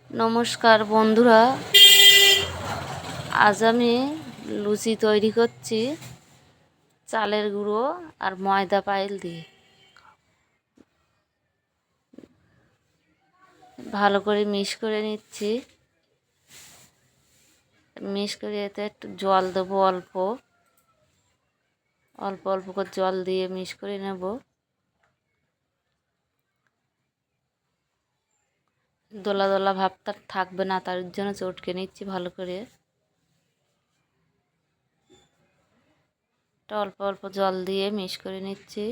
নমস্কার বন্ধুরা, আজ আমি লুচি তৈরি করছি চালের গুঁড়ো আর ময়দা পাইল দিয়ে। ভালো করে মিক্স করে নিচ্ছি। মিক্স করে এতে একটু জল দেবো, অল্প অল্প অল্প করে জল দিয়ে মিক্স করে নেব। দোলা দোলা ভাবটা থাকবে না, তার জন্য চটকে নিচ্ছি ভালো করে। অল্প অল্প জল দিয়ে মিক্স করে নিচ্ছি।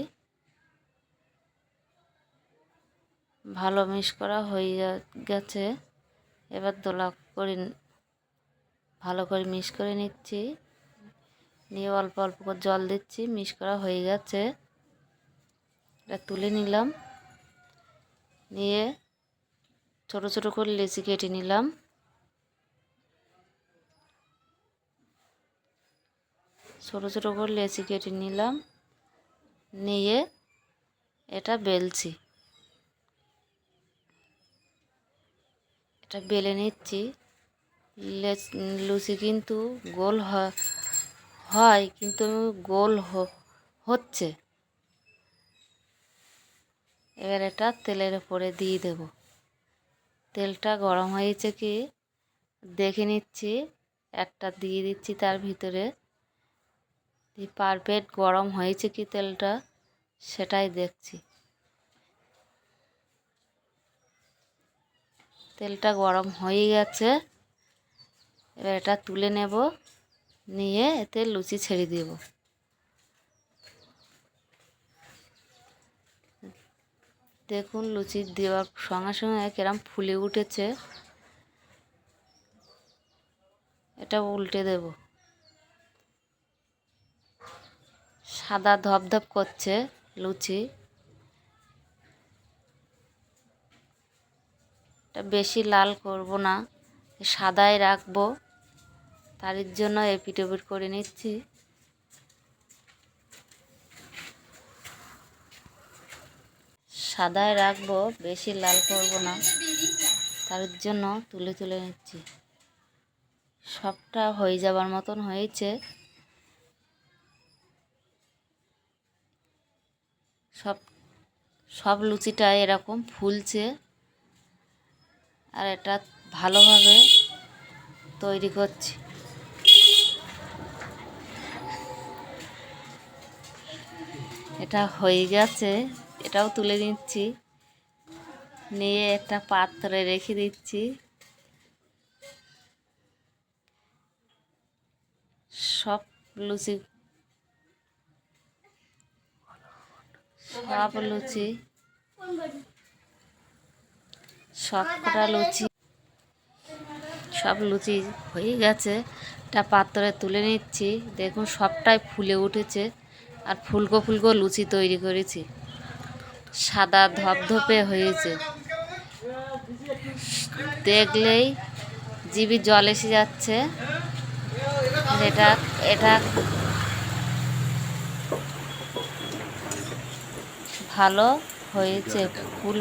ভালো মিক্স করা হয়ে গেছে। এবার দোলা করে ভালো করে মিক্স করে নিচ্ছি। নিয়ে অল্প অল্প করে জল দিচ্ছি। মিক্স করা হয়ে গেছে, এটা তুলে নিলাম। নিয়ে ছোট ছোট করে লেচি কেটে নিলাম। ছোট ছোট করে লেচি কেটে নিলাম। নিয়ে এটা বেলছি। এটা বেলে নিচ্ছি। লুচি কিন্তু গোল হয়, কিন্তু গোল হচ্ছে। এবার এটা তেলের উপরে দিয়ে দেব। তেলটা গরম হয়েছে কি দেখে নিচ্ছি। একটা দিয়ে দিচ্ছি তার ভিতরে। পারফেক্ট গরম হয়েছে কি তেলটা সেটাই দেখছি। তেলটা গরম হয়ে গেছে। এবার এটা তুলে নেব। নিয়ে এতে লুচি ছেড়ে দেব। দেখুন লুচি দেওয়ার সঙ্গে সঙ্গে কিরম ফুলে উঠেছে। এটা উল্টে দেব। সাদা ধপধপ করছে লুচি। এটা বেশি লাল করব না, সাদাই রাখবো। তার জন্য এপিট ওপিট করে নিচ্ছি। সাদাই রাখবো, বেশি লাল করব না, তার জন্য তুলে তুলে নিচ্ছি। সবটা হয়ে যাবার মতন হয়েছে। সব লুচিটা এরকম ফুলছে। আর এটা ভালোভাবে তৈরি করছি। এটা হয়ে গেছে, এটাও তুলে নিচ্ছি। নিয়ে একটা পাত্রে রেখে দিচ্ছি। সব লুচি সবকটা লুচি হয়ে গেছে। একটা পাত্রে তুলে নিচ্ছি। দেখুন সবটাই ফুলে উঠেছে। আর ফুলকো ফুলকো লুচি তৈরি করেছি। সাদা ধপধপে হয়েছে, দেখলেই জিভে জল এসে যাচ্ছে। এটা এটা ভালো হয়েছে, ফুল